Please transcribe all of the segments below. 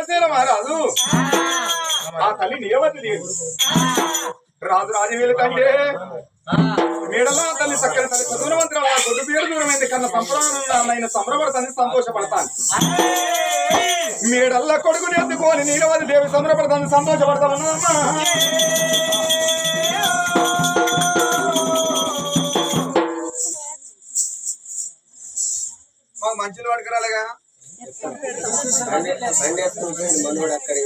మహారాజు ఆ తల్లి నియమతి లేదు. రాజు రాజవేలు కంటే మేడలా తల్లి చక్కని తల్లి చదువునవంతుల కొద్ది పేరు దూరమైంది కన్నా సంప్రదాయమైన సంబరపడతాన్ని సంతోషపడతాను. మేడల్లా కొడుకుని ఎత్తుకొని నీలవది దేవి సంబరపడతాన్ని సంతోషపడతామన్నా. మాకు మంచులు పడుకురాలేగా మనోడు అక్కడికి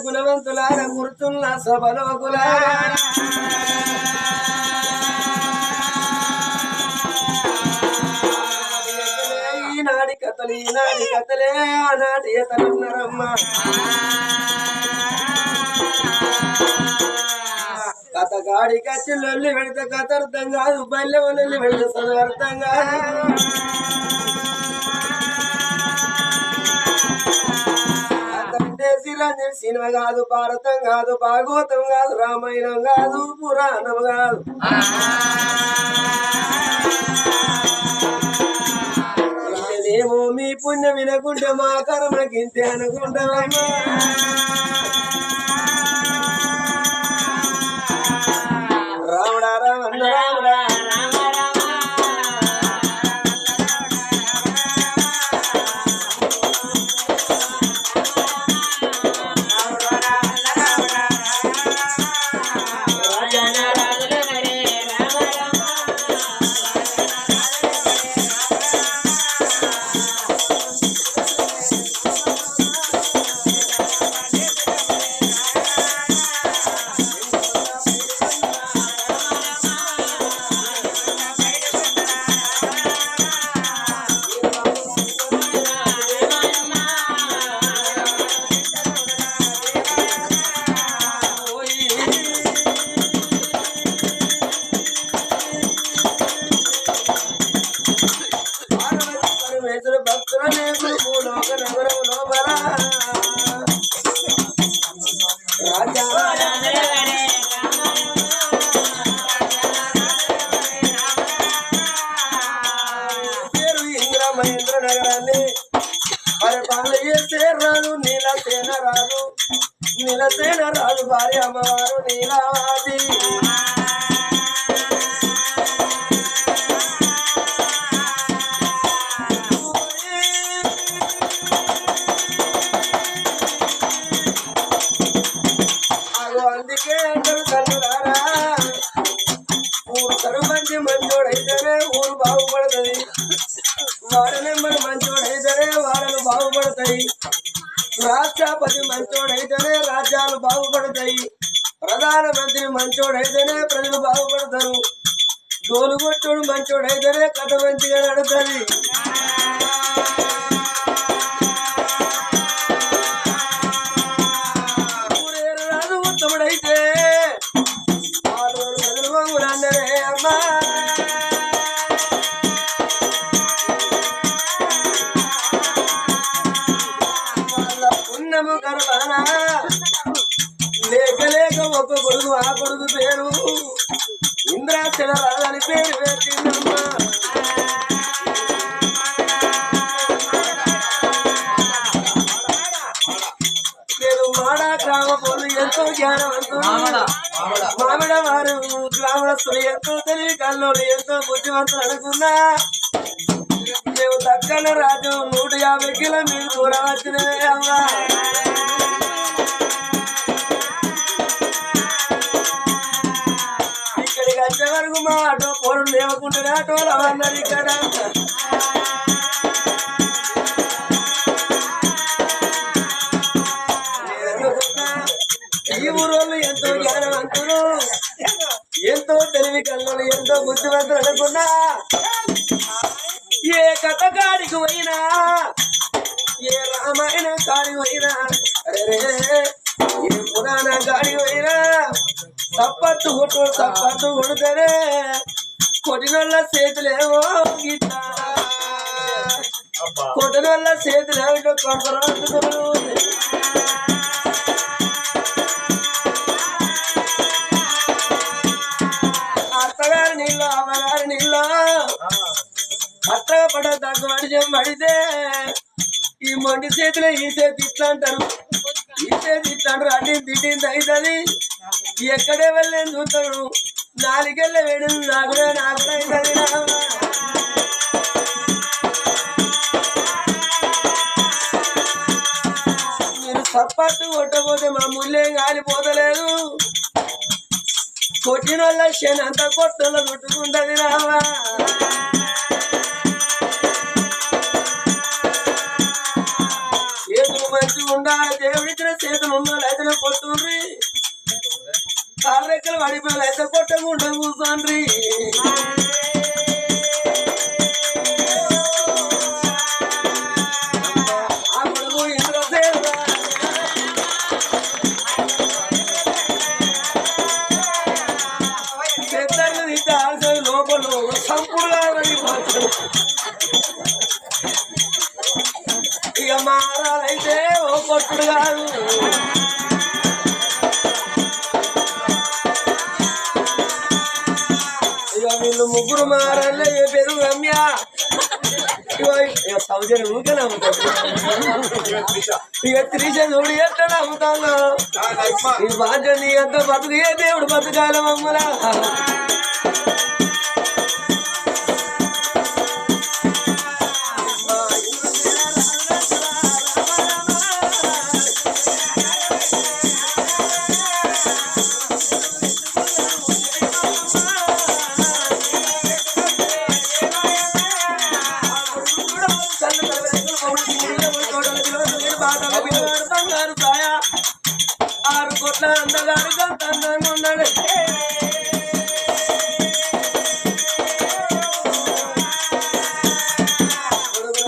గుణవంతులార గుర్తున్న సభలో ఈనాడి కథలే ఆనాటి ఎతనున్నారమ్మ. కథ గాడి కచ్చి లొల్లి పెడితే కథ అర్థం కాదు, బల్లె లొల్లి పెడితే చదువు అర్థం కాదు. సినిమా కాదు, భారతం కాదు, భాగవతం కాదు, రామాయణం కాదు, పురాణం కాదు. ఏమో మీ పుణ్యం వినకుంటే మా కర్మకి ఇంతే అనుకుంటామమ్మా. రాముడా రామన్న రాముడా మహేంద్ర నగరాన్ని పరిపాలన చేసే రాజు నీలసేన రాజు భార్య అమ్మవారు నీలావతి. అందుకే అందరూ తల్లులారా, ఊరు సరుమంచి మంచోడైతేనే ఊరు బాగుపడుతుంది, వాడ నెంబర్ మంచోడైతేనే వాడలు బాగుపడతాయి, రాష్ట్రపతి మంచోడైతేనే రాజ్యాలు బాగుపడతాయి, ప్రధానమంత్రి మంచోడైతేనే ప్రజలు బాగుపడతారు, డోలుగొట్టుడు మంచోడైతేనే కథ మంచిగా నడుతుంది. రాజు ఉత్తముడైతే ప్రజలు బాగులందరే అమ్మా. పుణ్యము గర్భానా లేక లేక ఒక కొడుకు, ఆ కొడుకు పేరు ఇంద్రాచల రాజని పేరు పెట్టిందమ్మా. నేను మాడా గ్రామ పౌరులు ఎంతో జ్ఞానవంతులు, మామిడ వారు గ్రామస్తులు ఎంతో తెలివి కల్లోలు, ఎంతో బుద్ధివంతులు అనుకున్నా మేము దక్కన రాజు 150 కిలోమీటర్లు దూరం వచ్చినవే అమ్మా. ఇక్కడికి వచ్చే వరకు మా ఆటో పోరు లేవకుండానే ఆటోలు అవన్నారు ఇక్కడ. ఈ ఊరు కల్లోళ్ళు ఎంతో జ్ఞానవంతులు ఎంతో తెలివి కల్లోళ్ళు ఎంతో బుద్ధివంతులు అనుకున్నా ఏ కథ కాడికి పోయినా ఏ రామాయణ కాడికి పోయినా అరే ఏ పురాణ కాడికి పోయినా తప్పట్టు కొడుతారే కొట్టినోళ్ళ చేతులేమో గీత కొట్టినోళ్ళ చేతులేమిటో కొడతారు అత్తగారి నీళ్ళు అమ్మగారి నీళ్ళు అత్తగా పడ తగ్గ పడితే ఈ మొండి చేతిలో ఈ చేతి ఇట్లా అంటారు ఈ చేతి ఇట్లా అంటారు అడ్డి తిట్టింది అవుతుంది ఎక్కడే వెళ్ళని చూస్తాడు నాలుగేళ్ళ వేడు నాకు అవుతుంది మీరు సప్పట్టు కొట్టకపోతే మా ముళ్ళేం కాలిపోతలేదు కొట్టిన వాళ్ళ శని అంతా కొట్టలో కొట్టుకుంటది రావా చేతులు మంచిగా ఉండాలి దేవుడిచ్చిన చేతులు ఉండాలి అయితే కొట్టుండ్రి కాళ్ళ రెక్కలు పడిపోయాలి అయితే కొట్టకుండా కూర్చోండ్రి ఆ కొడుకు ఇంద్రసేన పెద్దలు ఇస్తే ఆల్సరి లోపల సంపూర్ణ ఇక మారాలైతే ఓ కొట్టుడు కాదు ఇక వీళ్ళు ముగ్గురు మారాలే ఏ పేరు రమ్య సౌజన్యం ఊకే నమ్ముతాడు ఇక త్రిష చూడు ఎట్లా నమ్ముతాను ఈ బాధ్యత నీ ఎంత బతుకు ఏ దేవుడు బతుకాల మమ్మలా ఆరు కోట్ల అందగారు అందంగా ఉన్నాడు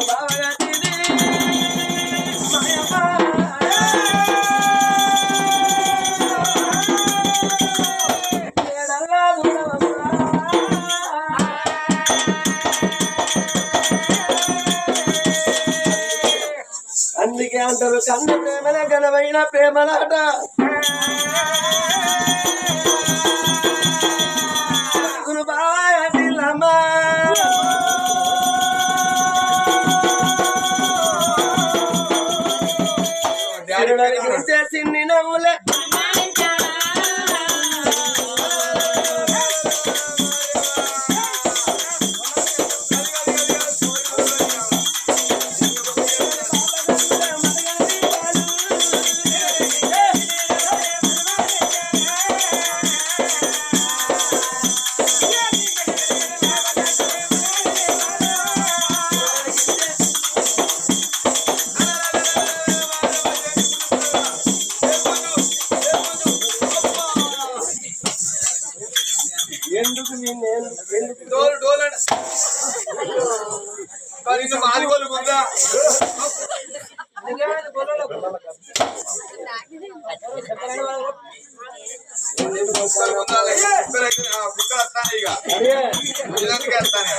బాగా అందుకే అంటారు కన్న ప్రేమల ఘనమైన ప్రేమలాట బామా సిన్ని నవ్వులే ఎందుకు మాదిగోలు ఉందా కుక్కలు వస్తాను ఇక ఇదందుకే వస్తాను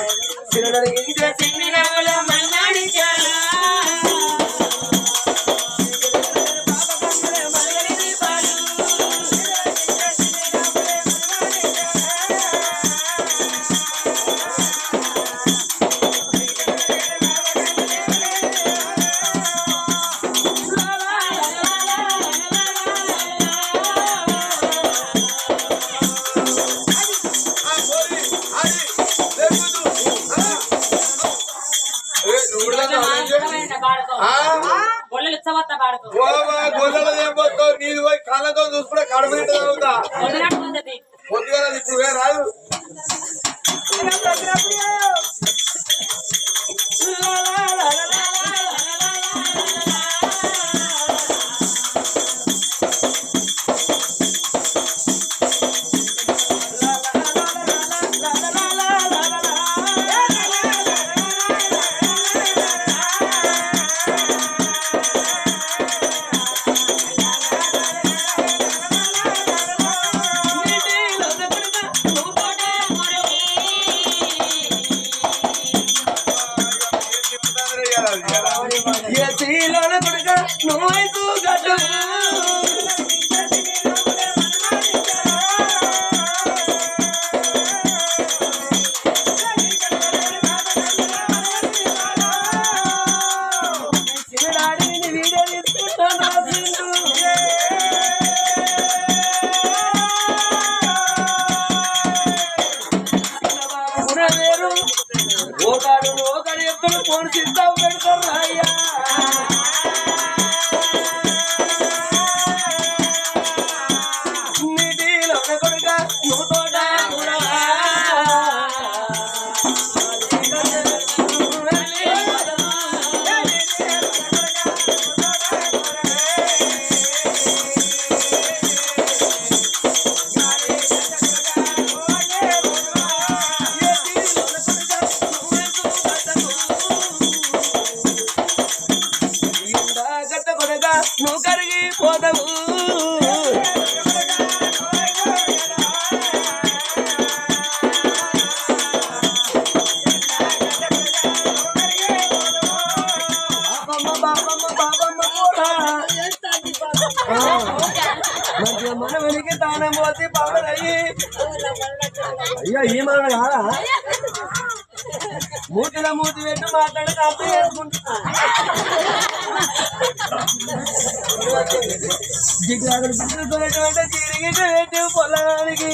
నీది పోయి కళ్ళతో చూసుకుంటే కడుపు అవుతా పొద్దుగా ఇప్పుడు వే రాదు తల్లికి తానం పోసి పౌడర్ అయ్యి అయ్యో ఈ మన కాదా మూతిలో మూతి పెట్టి మాట్లాడి కాపు చేసుకుంటా తిరిగి పెట్టి పొలానికి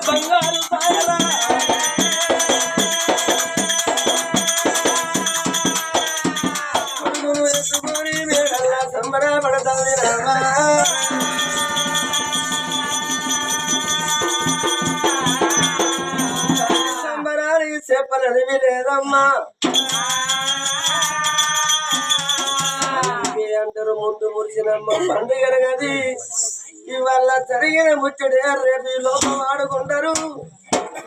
బంగారు సాయరా ఎత్తుకొని మేడల్లా సంబరపడతాది రామా సంబరానికి చెప్పననివి లేదమ్మా అంటారు ముందు మురిసినమ్మ పండుగ గది ఇవాళ జరిగిన ముచ్చడి రేపు ఈ లోపం ఆడుకుంటారు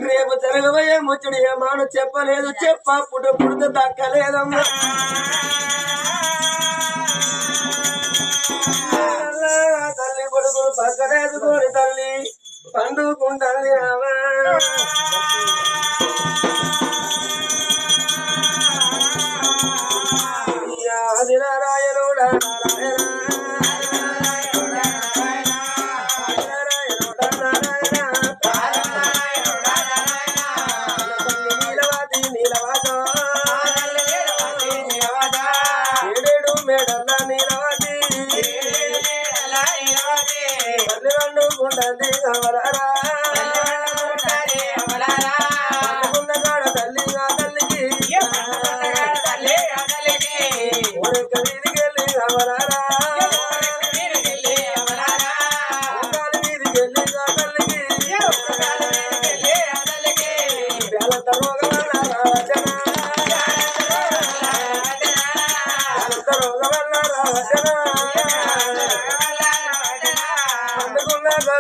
రేపు జరగబోయే ముచ్చడి ఏమాను చెప్పలేదు పుడితే దక్కలేదమ్మా తల్లి కొడుకులు పక్కనేదుకోని తల్లి పండుకుంటుంది రామా ఆది నారాయణుడా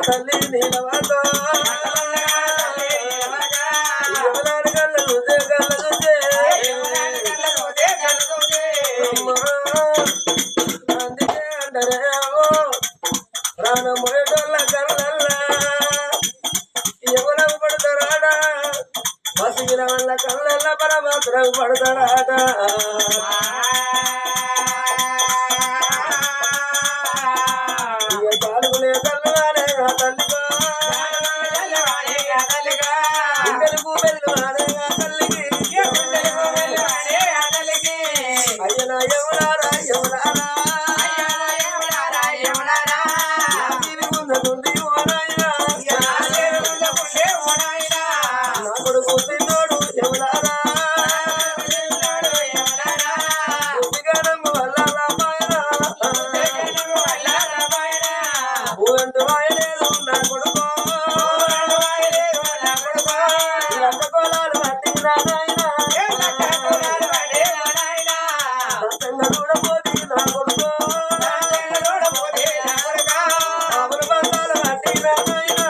తల్లి నీలవాతో అందుకే అంటారే ప్రాణముడోళ్ళ కళ్ళల్లా ఎవరు పడతారాడా మసిగిన వల్ల కళ్ళల్లా పరమాత్రం పడతాడాట కాలుగులే కళ్ళవాడే తల్లిగా గుండెలకు వెళ్ళవాడే తల్లికి అయ్యన ఎవరారా ఎవరారా ముందు ఓనాయినా నా కొడుకు తిన్నోడు ఎవరారా బుద్ధిగానమ్మ వల్ల రామాయణ ఊరంటూ వాయలేదు నా కొడుకు లంక కోలాలు పట్టి నాయన చూడబోది నా కొడుకు ఆవుల బంధాలు పట్టి నాయన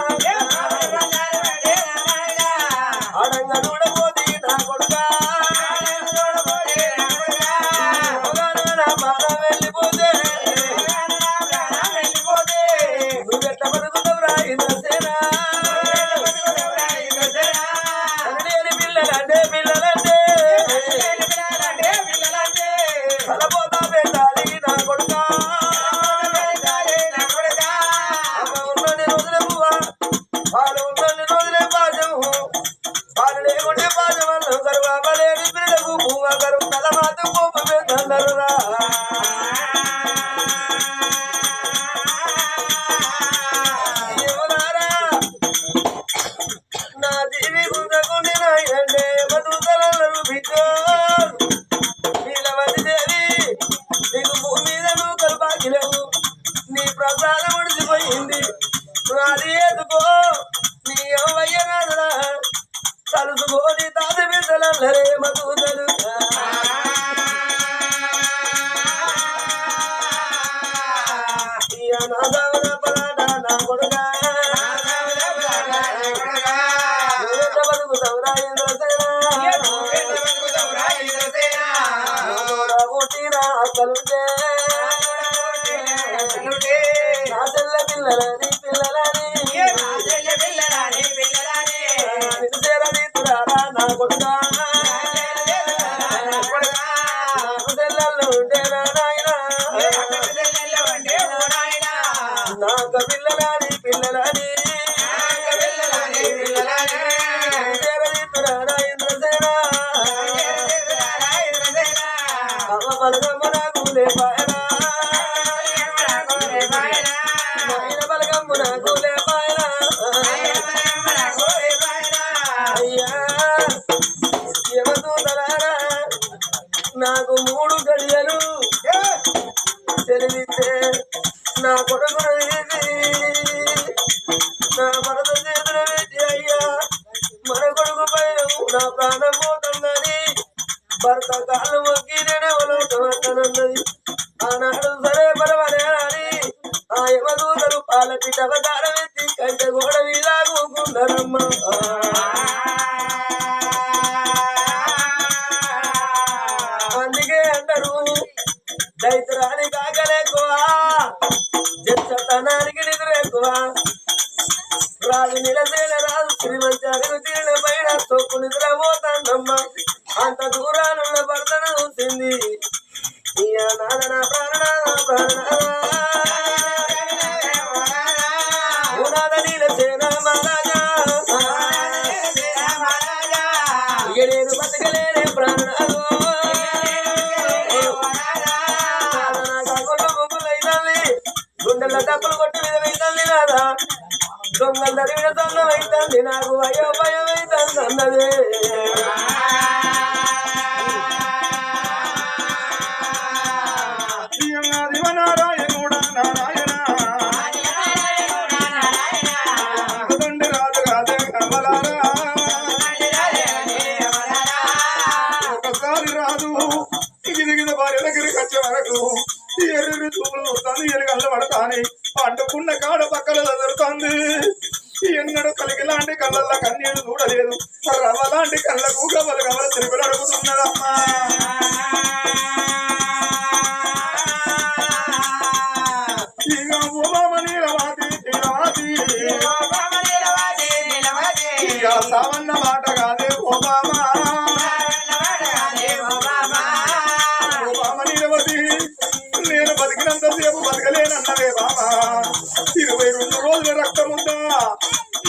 ఆడంగా చూడబోది నా కొడుక నా బాధ వెళ్ళిపోతే నువ్వెట్ట బతుకుతావురా ఇంద్రసేనా పిల్లలంటే కలపోతా పెట్టాలి నా కొడుక అమ్మ ఉన్నది రోజులే పువ్వా వాళ్ళు ఉన్నది రోజులే పాజము వాళ్ళు లేకుంటే పాజం వల్ల కరువు అవ్వలేని పిల్లలకు పువ్వ కరువు తల మాత కోపమే తందరురా ఎవరారా నా జీవి గుంజకుండి నాయంటే మధుతలరు బిడ్డో నీలవతి దేవి నీకు భూమి మీద నువ్వు కల్పాకిలేవు నీ ప్రసాదం ముడిచిపోయింది అది ఎదుకో నీ అవ్వయ్య రాదురా తలుసుకోని తాత బిడ్డలరే మధుతలు పిల్లలని పిల్లలని నిజరని తురారా నా కొడుకా పిల్లలు ఉండేనా నాయనా నాక పిల్లలని పిల్లలని నిజరని తురారా ఇంద్రసేన అమ్మ బలగమ్మ నాకు లేపాయనా నాయన బలగమ్మ నాకు లేపాయనా అయ్యా యమదూతలారా నాకు 3 గడియలు తెలివితే నా కొడుకును తీసి నా భరత చేతులు పెట్టి అయ్యా మన కొడుకు పైన నా ప్రాణం పోతుందని భర్త కాళ్ళు మొక్కి నేను వలవుతానన్నది ఆనాడు సరే పరవనే అని ఆ యమదూతలు పాలపిట అవతారం ఎత్తి కంట గోడ మీద కూకున్నారమ్మ అందుకే అంటారు దైత్రానికి ఆకలేక్కువ జతనానికి నిద్ర ఎక్కువ రాజు నిలసేన రాజు శ్రీమంతి అడుగు తీరిన పైన తొక్కు నిద్రపోతాందమ్మ అంత దూరానున్న భర్తను చూసింది ఇయ నాదన ప్రాణ నిలసేన మహారాజా ఇక నేను బతకలేనే ప్రాణాలు గుండెల డబ్బులు కొట్టి విధమైతుంది రాదా దొంగలు తరిగిన దొంగం అవుతుంది నాకు అయ్యో భయం అవుతుంది అన్నదే నారాయణుడా నారాయణ దండి రాజు రాజే కమలారా ఒకసారి రాదు గిరిగిన భార్య దగ్గరికి వచ్చే వరకు ఎర్రి చూపులు తను ఎలుగల్ల పడతాని పండుకున్న కాడ పక్కల చదువుతుంది ఎన్నడూ కలిగి లాంటి కళ్ళల్లో కన్నీళ్లు చూడలేదు రవ లాంటి కళ్ళకు గవలు గవల తిరుగులు అడుగుతున్నదమ్మా ఇక ఉమామణి రవాది ఇక సావన్న మాట కాదే ఓబామా నేను బతికినంతసేపు బతకలేనన్నవే బాబా 22 రోజుల రక్తముందా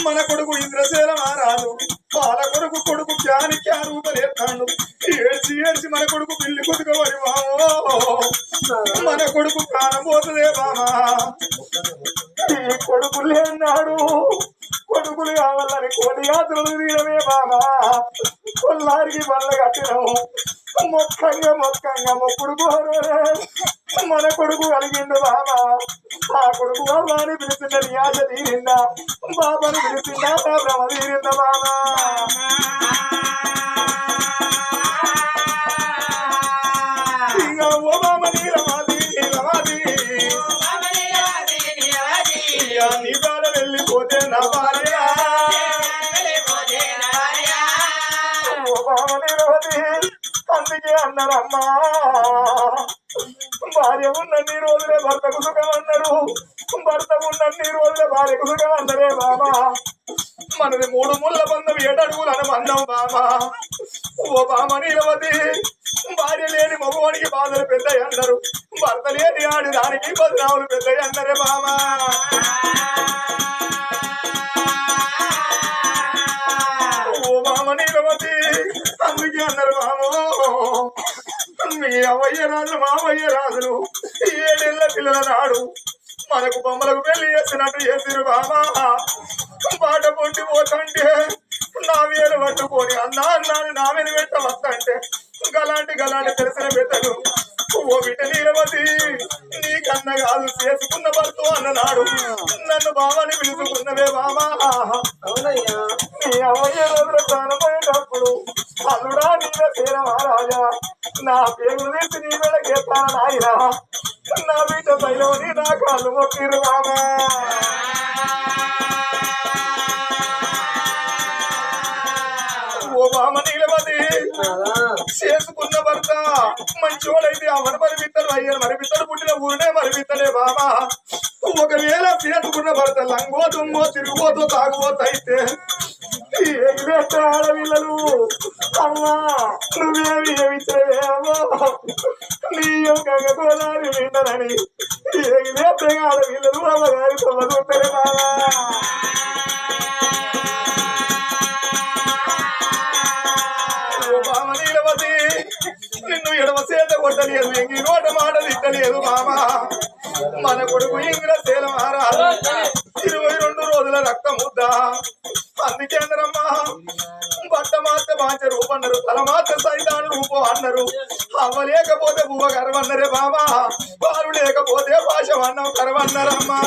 మన కొడుకు ఇంద్రసేన మహారాజు వాళ్ళ కొడుకు జ్ఞానికి ఆ రూపలేస్తాడు ఏడ్చి ఏడ్చి మన కొడుకు పిల్లి కొట్టుకోవరి బావో మన కొడుకు ప్రాణం పోతుందే బామా ఈ కొడుకు లేనాడు కొడుకులు కావాలని కోటి యాత్రలు తీయడమే బామా కొల్లారికి బల్ల కట్టినము మొక్కంగా మొక్కుడు కోరే మన కొడుకు కలిగిండు బాబా ఆ కొడుకు బాబాని పిలిచింద న్యాస తీరిందా బాబాని పిలిచిందా భ్రమ తీరిందా బాబా ఇంకా ఓ బాబా నీలవాది నీ బాల వెళ్ళిపోతే నా భార్య ఓ బాబా నీలవది అందుకే అన్నారమ్మా భార్య ఉన్నన్ని రోజులే భర్తకు సుఖం అన్నారు భర్త ఉన్నన్ని రోజులే భార్యకు సుఖం అన్నరే బాబా మనది 3 ముళ్ళ బంధం 7 అడుగులను బంధం బాబా ఓ బామ నీలవతి భార్య లేని మగవానికి బాధలు పెద్దయి అన్నారు భర్త లేని ఆడి దానికి బదనాములు పెద్దయి అన్నరే బాబా ఓ బామ నీలవతి అందుకే అన్నారు బామో మీ అవయ్య రాజు మావయ్య రాజులు 7 ఏళ్ల పిల్లల నాడు మనకు బొమ్మలకు పెళ్లి చేసినట్టు చేసిరు బామా బాట పొంటి పోతంటే నా వేలు పట్టుకొని అన్నాన్ని నా మీద పెట్ట వస్తంటే గలాంటి తెలిసిన పెద్దలు ఓ బిడ్డ నీలవతి నీకన్న కాదు చేసుకున్న భర్త అన్ననాడు నన్ను బాబాని పిలుచుకున్నవే బామా అవునయ్యా నీ అవయ్య రోజుల ప్రాణమైనప్పుడు అల్లుడా నీల పేర మహారాజా నా పేరు తీసి నీ వెళ్ళకేస్తాను నాయన నా బిడ్డ పైలోని నా కాళ్ళు మొక్కిరు బామా ఓ బామ నీలవతి చేసుకున్న భర్త మంచోడైతే అవన మరిపిత్తలు అయ్యారు మరిపిత్తలు పుట్టిన ఊరినే మరిపిత్తలే బామా ఒక ఒకవేళ చేసుకున్న భర్త లంగో దుమ్మో తిరిగిపోతూ తాగుపోతూ అయితే ఆడపిల్లలు అమ్మా నువ్వేమి ఏమిచ్చేవేమో నీ యొక్క గోదావరి వింటనని ఆడపిల్లలు అమ్మగారి తొమ్మిది బాబా నిన్ను ఎడమ చేత కొట్టలేదు ఎంగి నోట మాట తిట్టలేదు మామా మన కొడుకు ఇంద్రశీల మహారాజు 22 రోజుల రక్త ముద్ద అందుకేంద్రమ్మా బట్ట మాత్ర బాంచ రూపన్నారు తల మాత్ర సైతాను రూపం అన్నారు అవ్వ లేకపోతే బువ్వ కరవన్నరే బామా వారు లేకపోతే భాష అన్నం కరవన్నారమ్మా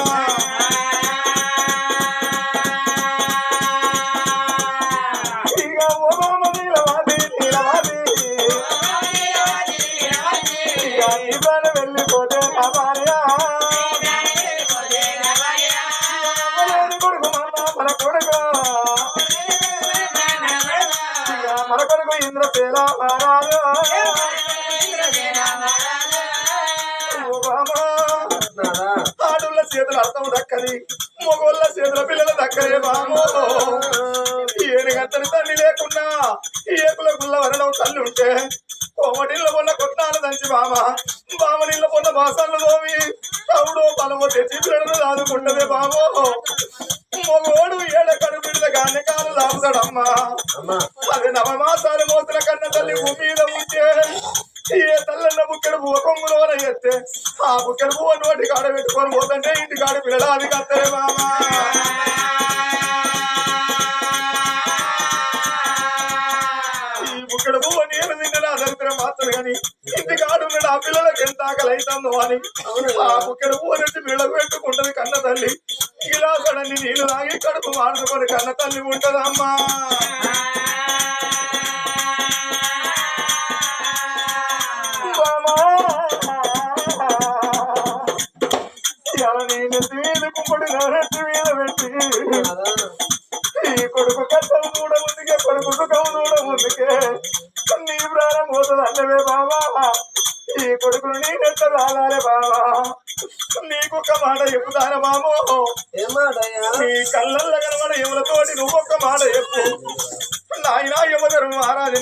వెళ్ళిపోతే మన కొడుకు ఇంద్రశీల మహారాజు ఆడుల చేతుల అర్థం దక్కది మగోళ్ళ చేతుల పిల్లల దక్కరే బామో ఏనుగంతని తల్లి లేకున్నా ఏకుల గుల్ల వరణం తల్లి ఉంటే కోమటిళ్ళ పొన్న కొట్టాలు దంచి బామనిళ్ళ పొన్న బాసన్లు తోమి తవుడో పలవో తెచ్చి పిల్లలను దాదుకుంటదే బామో మగోడు ఏడ కడుపుల గాన్యకాలు దాపుతాడమ్మా అది నవమాసాలు మోతుల కన్న తల్లి భూమి మీద ఉంటే ఏ తల్లన్న బుక్కెడు పువ్వ కొంగులోన ఎత్తే ఆ బుక్కెడు పువ్వ నోటి కాడ పెట్టుకొని పోతుంటే ఇంటి కాడ పిల్లలు అది కత్తరే బామా బుక్కెడు పువ్వ నేను తిన్న దరిద్రం మాత్రం కానీ ఇంటి కాడు మీద ఆ పిల్లలకి ఎంత ఆకలి అవుతుందో అని ఆ బుక్కెడు పువ్వ నుంచి పిల్లలకు పెట్టుకుంటది కన్న తల్లి ఇలా కడని నీళ్ళు తాగి కడుపు మాడుకొని కన్న తల్లి ఉంటదమ్మా నెత్తి మీద కుమ్మడి నెత్తి మీద పెట్టి ఈ కొడుకు కట్టం చూడ ముందుకే కొడుకు సుఖం చూడ ముందుకే నీ ప్రాణం పోతుంది అన్నవే బాబా ఈ కొడుకును నీ నెట్ట రాలే బాబా నీకొక్క మాట చెప్పుతాను బాబో నీ కళ్ళల్లో కనబడ ఎవరితోటి నువ్వొక్క మాట చెప్పు నాయన ఎవరు మహారాజు